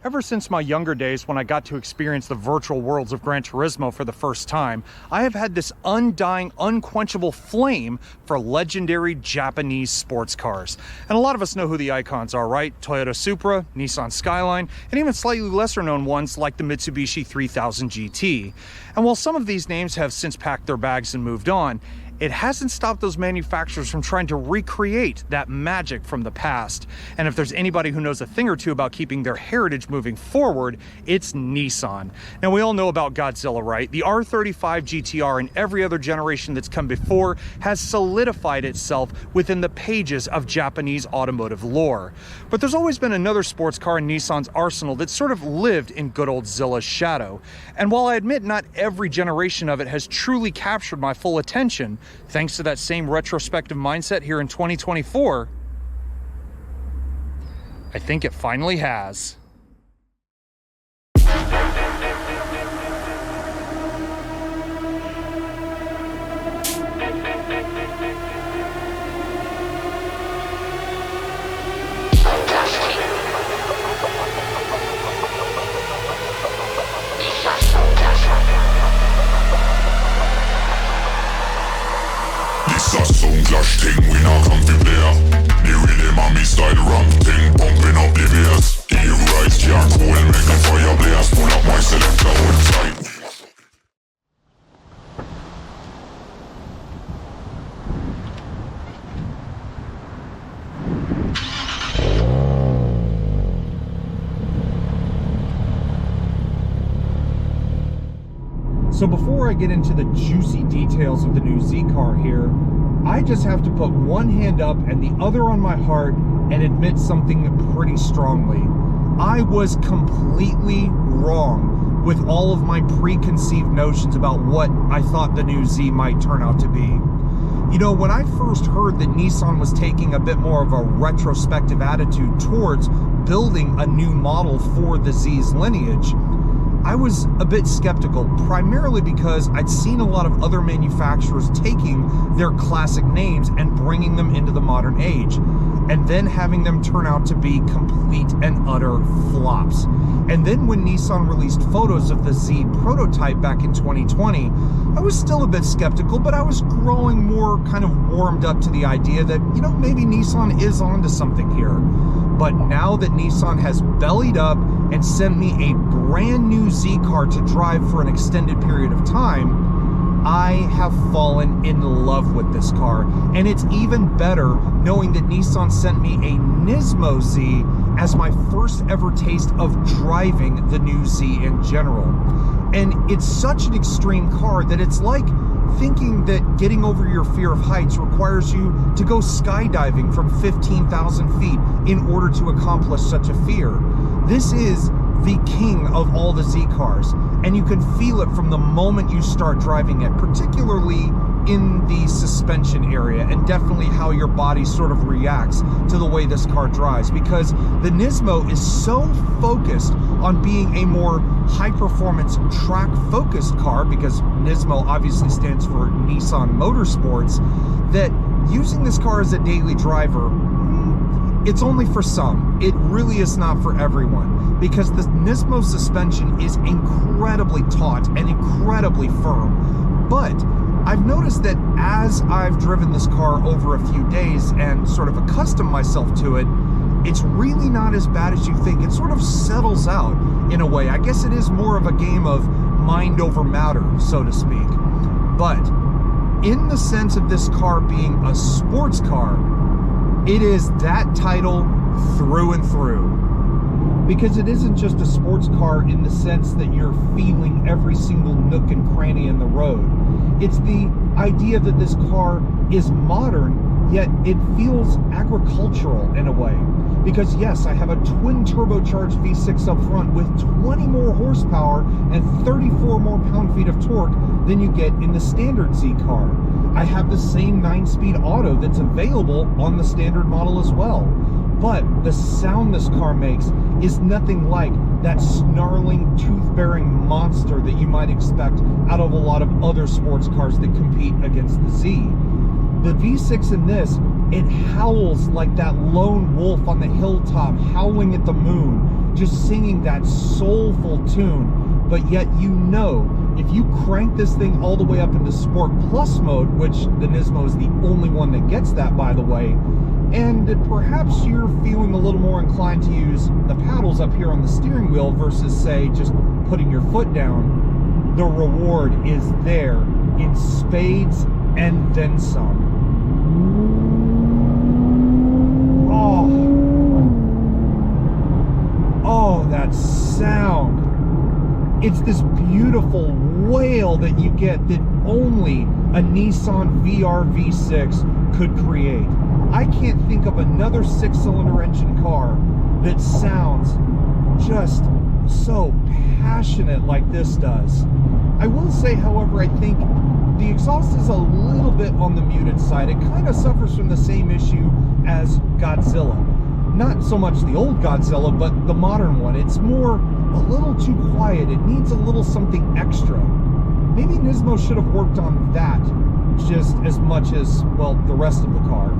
Ever since my younger days when I got to experience the virtual worlds of Gran Turismo for the first time, I have had this undying, unquenchable flame for legendary Japanese sports cars. And a lot of us know who the icons are, right? Toyota Supra, Nissan Skyline, and even slightly lesser known ones like the Mitsubishi 3000 GT. And while some of these names have since packed their bags and moved on, it hasn't stopped those manufacturers from trying to recreate that magic from the past. And if there's anybody who knows a thing or two about keeping their heritage moving forward, it's Nissan. Now, we all know about Godzilla, right? The R35 GT-R and every other generation that's come before has solidified itself within the pages of Japanese automotive lore. But there's always been another sports car in Nissan's arsenal that sort of lived in good old Zilla's shadow. And while I admit not every generation of it has truly captured my full attention, thanks to that same retrospective mindset here in 2024, I think it finally has. Clash ting, we now come to play. The rhythm and me style ramp ting, pumping up the bass. You rise, charcoal, make a fire blaze. Pull up my selector, hold tight. So before I get into the juicy details of the new Z car here, I just have to put one hand up and the other on my heart and admit something pretty strongly. I was completely wrong with all of my preconceived notions about what I thought the new Z might turn out to be. You know, when I first heard that Nissan was taking a bit more of a retrospective attitude towards building a new model for the Z's lineage, I was a bit skeptical, primarily because I'd seen a lot of other manufacturers taking their classic names and bringing them into the modern age, and then having them turn out to be complete and utter flops. And then when Nissan released photos of the Z prototype back in 2020, I was still a bit skeptical, but I was growing more kind of warmed up to the idea that, you know, maybe Nissan is onto something here. But now that Nissan has bellied up and sent me a brand new Z car to drive for an extended period of time, I have fallen in love with this car. And it's even better knowing that Nissan sent me a Nismo Z as my first ever taste of driving the new Z in general. And it's such an extreme car that it's like thinking that getting over your fear of heights requires you to go skydiving from 15,000 feet in order to accomplish such a fear. This is the king of all the Z cars, and you can feel it from the moment you start driving it, particularly in the suspension area, and definitely how your body sort of reacts to the way this car drives, because the Nismo is so focused on being a more high-performance track-focused car, because Nismo obviously stands for Nissan Motorsports, that using this car as a daily driver, it's only for some. It really is not for everyone, because the Nismo suspension is incredibly taut and incredibly firm. But I've noticed that as I've driven this car over a few days and sort of accustomed myself to it, it's really not as bad as you think. It sort of settles out in a way. I guess it is more of a game of mind over matter, so to speak. But in the sense of this car being a sports car, it is that title through and through. Because it isn't just a sports car in the sense that you're feeling every single nook and cranny in the road. It's the idea that this car is modern, yet it feels agricultural in a way. Because yes, I have a twin turbocharged V6 up front with 20 more horsepower and 34 more pound-feet of torque than you get in the standard Z car. I have the same 9-speed auto that's available on the standard model as well. But the sound this car makes is nothing like that snarling, tooth-bearing monster that you might expect out of a lot of other sports cars that compete against the Z. The V6 in this, it howls like that lone wolf on the hilltop howling at the moon. just singing that soulful tune, but yet you know, if you crank this thing all the way up into Sport Plus mode, which the Nismo is the only one that gets that, by the way, and perhaps you're feeling a little more inclined to use the paddles up here on the steering wheel versus, say, just putting your foot down, the reward is there in spades and then some. Oh, that sound. It's this beautiful wail that you get that only a Nissan VR-V6 could create. I can't think of another 6-cylinder engine car that sounds just so passionate like this does. I will say, however, I think the exhaust is a little bit on the muted side. It kind of suffers from the same issue as Godzilla. Not so much the old Godzilla, but the modern one. It's more a little too quiet. It needs a little something extra. Maybe Nismo should have worked on that just as much as, well, the rest of the car.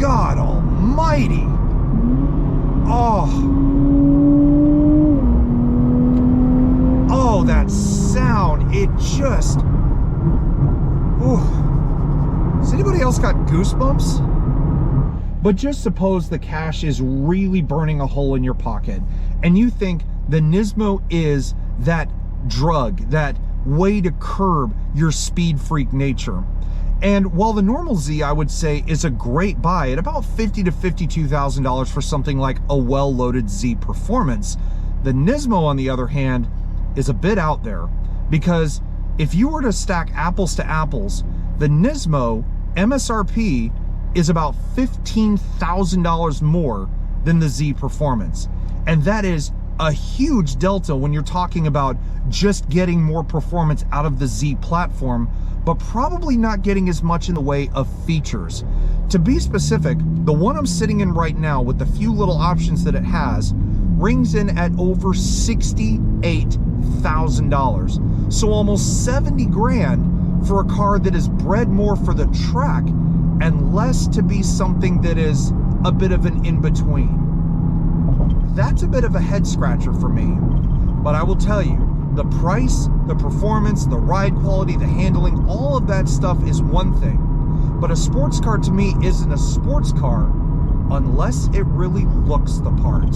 God almighty! Oh, that sound, it just... Ooh. Has anybody else got goosebumps? But just suppose the cash is really burning a hole in your pocket, and you think the Nismo is that drug, that way to curb your speed freak nature. And while the normal Z, I would say, is a great buy at about $50,000 to $52,000 for something like a well-loaded Z Performance, the Nismo, on the other hand, is a bit out there. Because if you were to stack apples to apples, the Nismo MSRP is about $15,000 more than the Z Performance. And that is a huge delta when you're talking about just getting more performance out of the Z platform, but probably not getting as much in the way of features. To be specific, the one I'm sitting in right now, with the few little options that it has, rings in at over $68,000. So almost 70 grand for a car that is bred more for the track and less to be something that is a bit of an in-between. That's a bit of a head scratcher for me, but I will tell you, the price, the performance, the ride quality, the handling, all of that stuff is one thing. But a sports car to me isn't a sports car unless it really looks the part.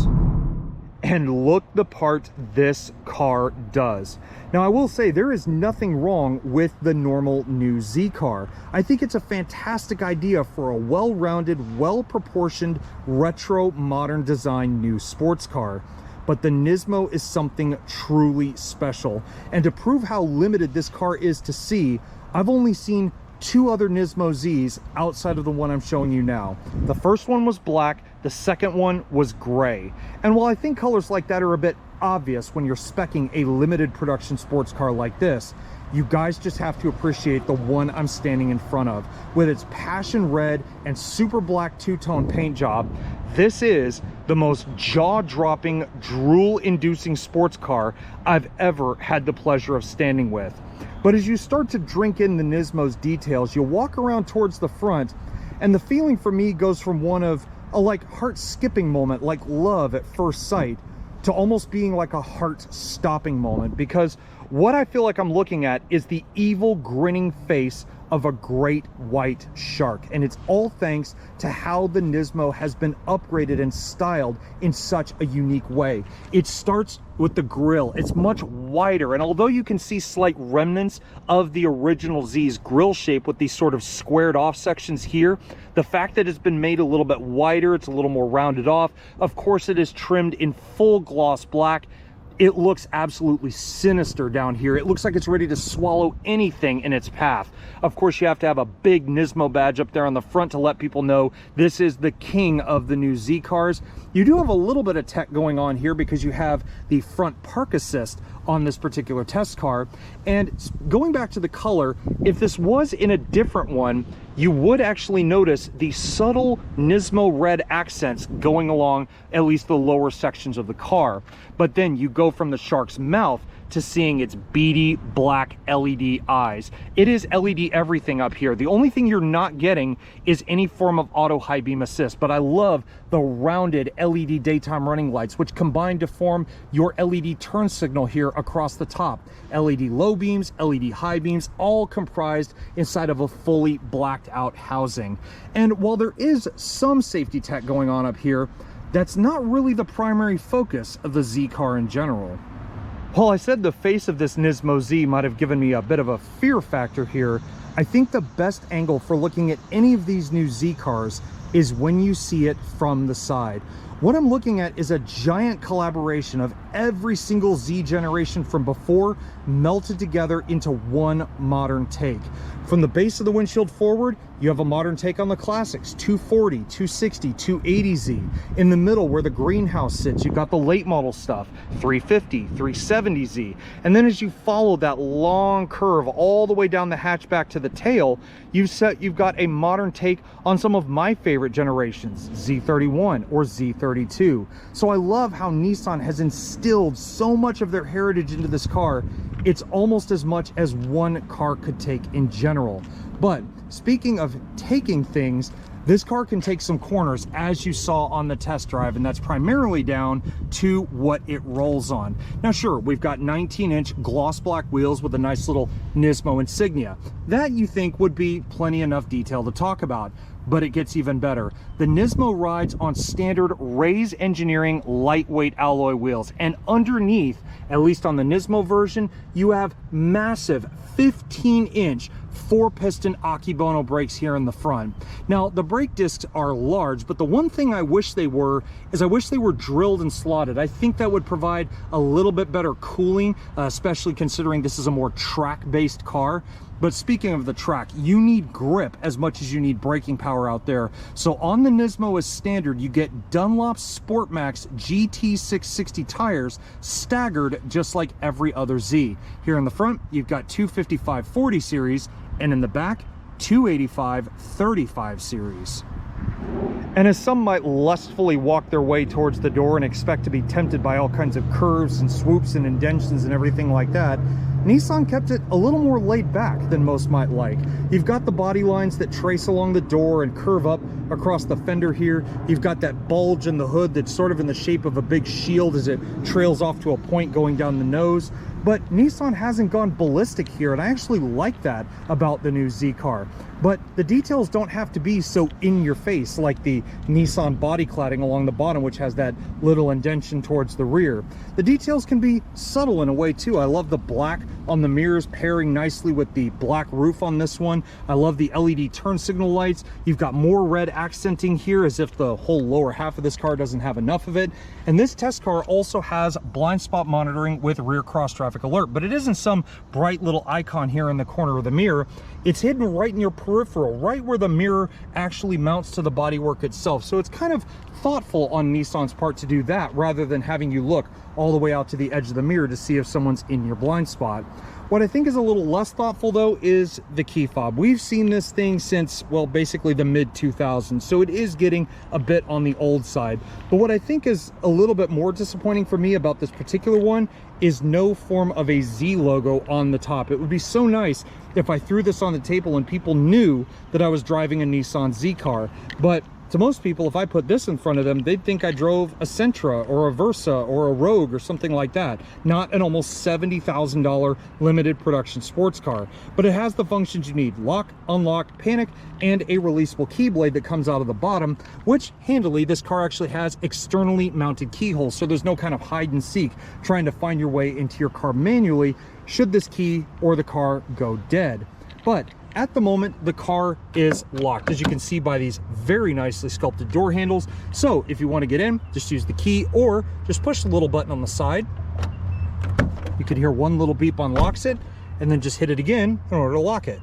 And look the part this car does. Now, I will say there is nothing wrong with the normal new Z car. I think it's a fantastic idea for a well-rounded, well-proportioned, retro, modern design new sports car. But the Nismo is something truly special. And to prove how limited this car is to see, I've only seen 2 other Nismo Zs outside of the one I'm showing you now. The first one was black, the second one was gray. And while I think colors like that are a bit obvious when you're speccing a limited production sports car like this, you guys just have to appreciate the one I'm standing in front of. With its passion red and super black two-tone paint job, this is the most jaw-dropping, drool-inducing sports car I've ever had the pleasure of standing with. But as you start to drink in the Nismo's details, you walk around towards the front, and the feeling for me goes from one of a like heart-skipping moment, like love at first sight, to almost being like a heart-stopping moment, because what I feel like I'm looking at is the evil, grinning face of a great white shark. And it's all thanks to how the Nismo has been upgraded and styled in such a unique way. It starts with the grille. It's much wider, and although you can see slight remnants of the original Z's grille shape with these sort of squared off sections here, the fact that it's been made a little bit wider, it's a little more rounded off. Of course, it is trimmed in full gloss black. It looks absolutely sinister down here. It looks like it's ready to swallow anything in its path. Of course, you have to have a big Nismo badge up there on the front to let people know this is the king of the new Z cars. You do have a little bit of tech going on here because you have the front park assist on this particular test car. And going back to the color, if this was in a different one, you would actually notice the subtle Nismo red accents going along at least the lower sections of the car. But then you go from the shark's mouth to seeing its beady black LED eyes. It is LED everything up here. The only thing you're not getting is any form of auto high beam assist, but I love the rounded LED daytime running lights, which combine to form your LED turn signal here across the top. LED low beams, LED high beams, all comprised inside of a fully blacked out housing. And while there is some safety tech going on up here, that's not really the primary focus of the Z car in general. While I said the face of this Nismo Z might have given me a bit of a fear factor here, I think the best angle for looking at any of these new Z cars is when you see it from the side. What I'm looking at is a giant collaboration of every single Z generation from before melted together into one modern take. From the base of the windshield forward, you have a modern take on the classics, 240, 260, 280Z. In the middle where the greenhouse sits, you've got the late model stuff, 350, 370Z. And then as you follow that long curve all the way down the hatchback to the tail, you've got a modern take on some of my favorite generations, Z31 or Z32. So I love how Nissan has instilled so much of their heritage into this car. It's almost as much as one car could take in general. But speaking of taking things, this car can take some corners, as you saw on the test drive, and that's primarily down to what it rolls on. Now sure, we've got 19-inch gloss black wheels with a nice little Nismo insignia. That, you think, would be plenty enough detail to talk about. But it gets even better. The Nismo rides on standard Rays Engineering lightweight alloy wheels, and underneath, at least on the Nismo version, you have massive 15-inch 4-piston Akibono brakes here in the front. Now, the brake discs are large, but the one thing I wish they were is I wish they were drilled and slotted. I think that would provide a little bit better cooling, especially considering this is a more track-based car. But speaking of the track, you need grip as much as you need braking power out there. So on the Nismo as standard, you get Dunlop Sportmax GT660 tires staggered just like every other Z. Here in the front, you've got 255/40 series, and in the back, 285/35 series. And as some might lustfully walk their way towards the door and expect to be tempted by all kinds of curves and swoops and indentions and everything like that, Nissan kept it a little more laid back than most might like. You've got the body lines that trace along the door and curve up across the fender here. You've got that bulge in the hood that's sort of in the shape of a big shield as it trails off to a point going down the nose. But Nissan hasn't gone ballistic here, and I actually like that about the new Z car. But the details don't have to be so in your face like the Nissan body cladding along the bottom, which has that little indentation towards the rear. The details can be subtle in a way too. I love the black on the mirrors pairing nicely with the black roof on this one. I love the LED turn signal lights. You've got more red accenting here as if the whole lower half of this car doesn't have enough of it. And this test car also has blind spot monitoring with rear cross traffic alert, but it isn't some bright little icon here in the corner of the mirror. It's hidden right in your peripheral, right where the mirror actually mounts to the bodywork itself. So it's kind of thoughtful on Nissan's part to do that, rather than having you look all the way out to the edge of the mirror to see if someone's in your blind spot. What I think is a little less thoughtful though is the key fob. We've seen this thing since, well, basically the mid-2000s, so it is getting a bit on the old side. But what I think is a little bit more disappointing for me about this particular one is no form of a Z logo on the top. It would be so nice if I threw this on the table and people knew that I was driving a Nissan Z car. But to most people, if I put this in front of them, they'd think I drove a Sentra or a Versa or a Rogue or something like that, not an almost $70,000 limited production sports car. But it has the functions you need: lock, unlock, panic, and a releasable keyblade that comes out of the bottom, which handily this car actually has externally mounted keyholes, so there's no kind of hide and seek trying to find your way into your car manually should this key or the car go dead. But at the moment, the car is locked, as you can see by these very nicely sculpted door handles. So if you want to get in, just use the key or just push the little button on the side. You can hear one little beep unlocks it, and then just hit it again in order to lock it.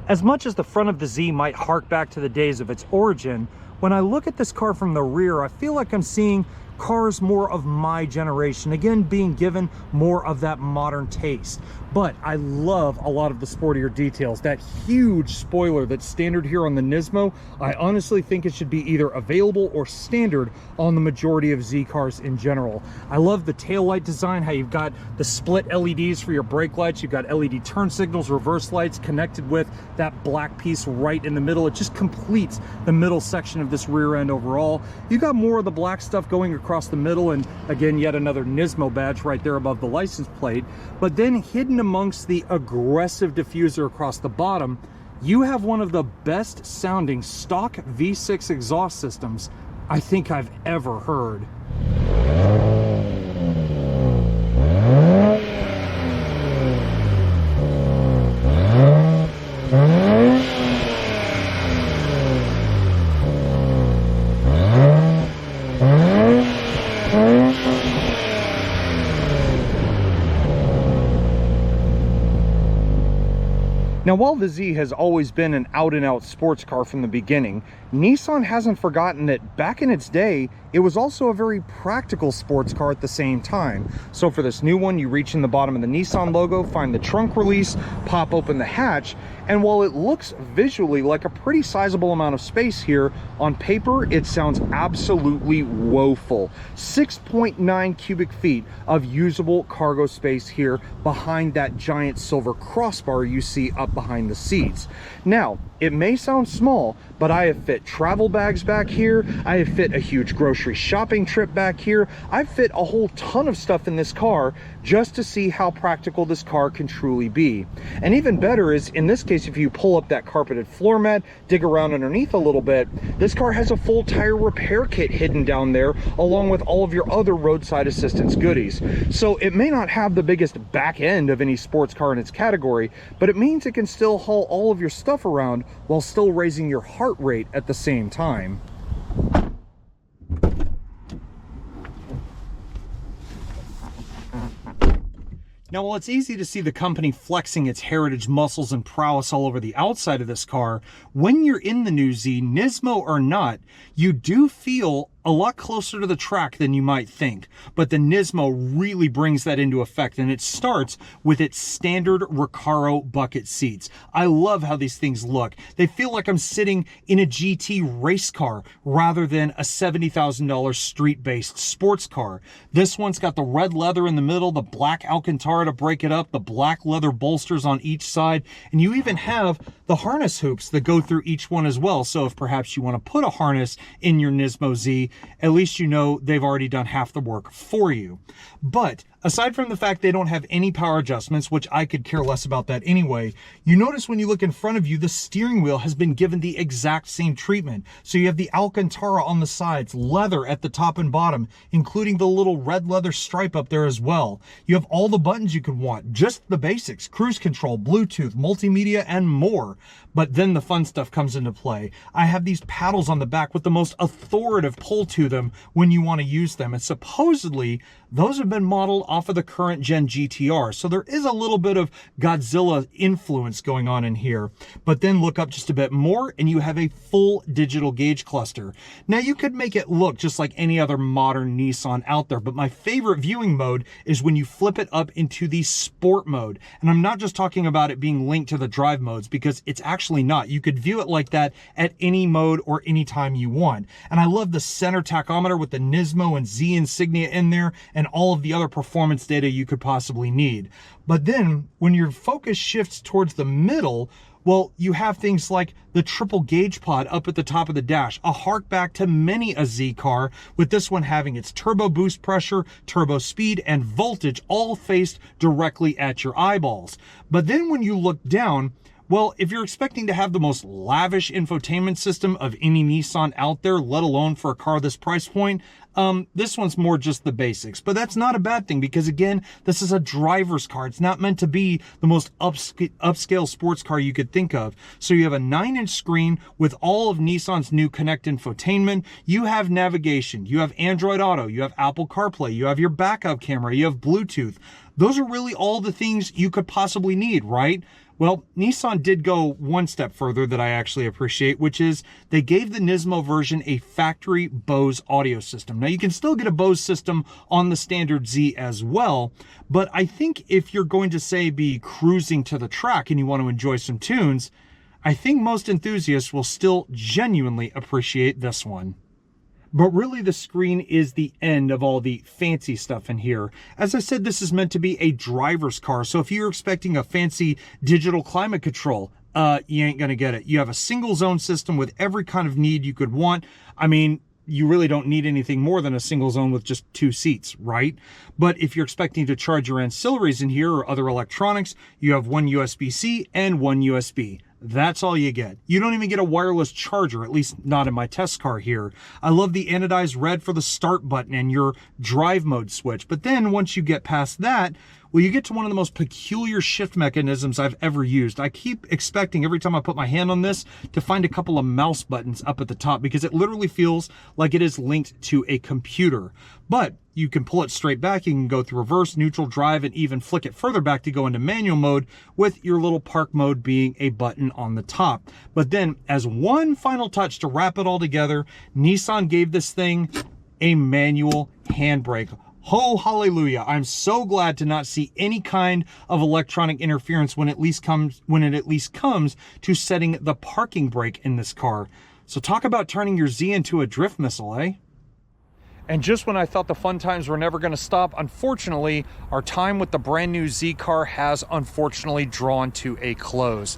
As much as the front of the Z might hark back to the days of its origin, when I look at this car from the rear, I feel like I'm seeing cars more of my generation, again being given more of that modern taste. But I love a lot of the sportier details. That huge spoiler that's standard here on the Nismo, I honestly think it should be either available or standard on the majority of Z cars in general. I love the taillight design, how you've got the split LEDs for your brake lights, you've got LED turn signals, reverse lights connected with that black piece right in the middle. It just completes the middle section of this rear end overall. You got more of the black stuff going across the middle, and again, yet another Nismo badge right there above the license plate. But then hidden amongst the aggressive diffuser across the bottom, you have one of the best sounding stock V6 exhaust systems I think I've ever heard. Now, while the Z has always been an out-and-out sports car from the beginning, Nissan hasn't forgotten that back in its day, it was also a very practical sports car at the same time. So for this new one, you reach in the bottom of the Nissan logo, find the trunk release, pop open the hatch, and while it looks visually like a pretty sizable amount of space here, on paper, it sounds absolutely woeful. 6.9 cubic feet of usable cargo space here behind that giant silver crossbar you see up behind the seats. Now, it may sound small, but I have fit travel bags back here. I have fit a huge grocery shopping trip back here. I've fit a whole ton of stuff in this car just to see how practical this car can truly be. And even better is, in this case, if you pull up that carpeted floor mat, dig around underneath a little bit, this car has a full tire repair kit hidden down there, along with all of your other roadside assistance goodies. So it may not have the biggest back end of any sports car in its category, but it means it can still haul all of your stuff around while still raising your heart rate at the same time. Now, while it's easy to see the company flexing its heritage muscles and prowess all over the outside of this car, when you're in the new Z, Nismo or not, you do feel a lot closer to the track than you might think. But the Nismo really brings that into effect, and it starts with its standard Recaro bucket seats. I love how these things look. They feel like I'm sitting in a GT race car rather than a $70,000 street-based sports car. This one's got the red leather in the middle, the black Alcantara to break it up, the black leather bolsters on each side, and you even have the harness hoops that go through each one as well. So if perhaps you want to put a harness in your Nismo Z, at least you know they've already done half the work for you. But aside from the fact they don't have any power adjustments, which I could care less about that anyway, you notice when you look in front of you, the steering wheel has been given the exact same treatment. So you have the Alcantara on the sides, leather at the top and bottom, including the little red leather stripe up there as well. You have all the buttons you could want, just the basics, cruise control, Bluetooth, multimedia, and more. But then the fun stuff comes into play. I have these paddles on the back with the most authoritative pull to them when you want to use them. And supposedly, those have been modeled off of the current gen GT-R. So there is a little bit of Godzilla influence going on in here. But then look up just a bit more and you have a full digital gauge cluster. Now you could make it look just like any other modern Nissan out there, but my favorite viewing mode is when you flip it up into the sport mode. And I'm not just talking about it being linked to the drive modes, because it's actually not. You could view it like that at any mode or any time you want. And I love the center tachometer with the Nismo and Z insignia in there, and all of the other performance data you could possibly need. But then when your focus shifts towards the middle, well, you have things like the triple gauge pod up at the top of the dash, a hark back to many a Z car, with this one having its turbo boost pressure, turbo speed, and voltage all faced directly at your eyeballs. But then when you look down, well, if you're expecting to have the most lavish infotainment system of any Nissan out there, let alone for a car this price point, this one's more just the basics. But that's not a bad thing, because again, this is a driver's car. It's not meant to be the most upscale sports car you could think of. So you have a 9-inch screen with all of Nissan's new Connect infotainment. You have navigation, you have Android Auto, you have Apple CarPlay, you have your backup camera, you have Bluetooth. Those are really all the things you could possibly need, right? Well, Nissan did go one step further that I actually appreciate, which is they gave the Nismo version a factory Bose audio system. Now, you can still get a Bose system on the standard Z as well, but I think if you're going to, say, be cruising to the track and you want to enjoy some tunes, I think most enthusiasts will still genuinely appreciate this one. But really, the screen is the end of all the fancy stuff in here. As I said, this is meant to be a driver's car, so if you're expecting a fancy digital climate control, you ain't gonna get it. You have a single zone system with every kind of need you could want. I mean, you really don't need anything more than a single zone with just 2 seats, right? But if you're expecting to charge your ancillaries in here or other electronics, you have one USB-C and one USB. That's all you get. You don't even get a wireless charger, at least not in my test car here. I love the anodized red for the start button and your drive mode switch. But then once you get past that, well, you get to one of the most peculiar shift mechanisms I've ever used. I keep expecting every time I put my hand on this to find a couple of mouse buttons up at the top because it literally feels like it is linked to a computer. But you can pull it straight back. You can go through reverse, neutral, drive, and even flick it further back to go into manual mode, with your little park mode being a button on the top. But then as one final touch to wrap it all together, Nissan gave this thing a manual handbrake. Oh, hallelujah. I'm so glad to not see any kind of electronic interference when it at least comes to setting the parking brake in this car. So talk about turning your Z into a drift missile, eh? And just when I thought the fun times were never going to stop, unfortunately, our time with the brand new Z car has unfortunately drawn to a close.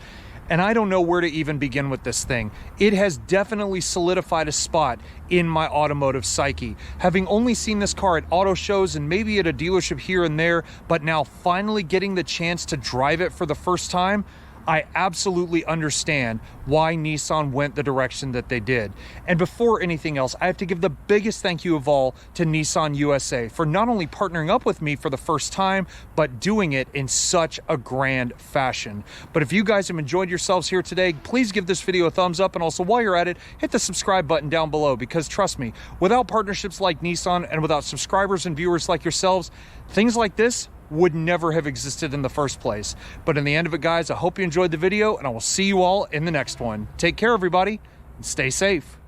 And I don't know where to even begin with this thing. It has definitely solidified a spot in my automotive psyche. Having only seen this car at auto shows and maybe at a dealership here and there, but now finally getting the chance to drive it for the first time, I absolutely understand why Nissan went the direction that they did. And before anything else, I have to give the biggest thank you of all to Nissan USA for not only partnering up with me for the first time, but doing it in such a grand fashion. But if you guys have enjoyed yourselves here today, please give this video a thumbs up, and also while you're at it, hit the subscribe button down below, because trust me, without partnerships like Nissan and without subscribers and viewers like yourselves, things like this would never have existed in the first place. But in the end of it, guys, I hope you enjoyed the video, and I will see you all in the next one. Take care, everybody, and stay safe.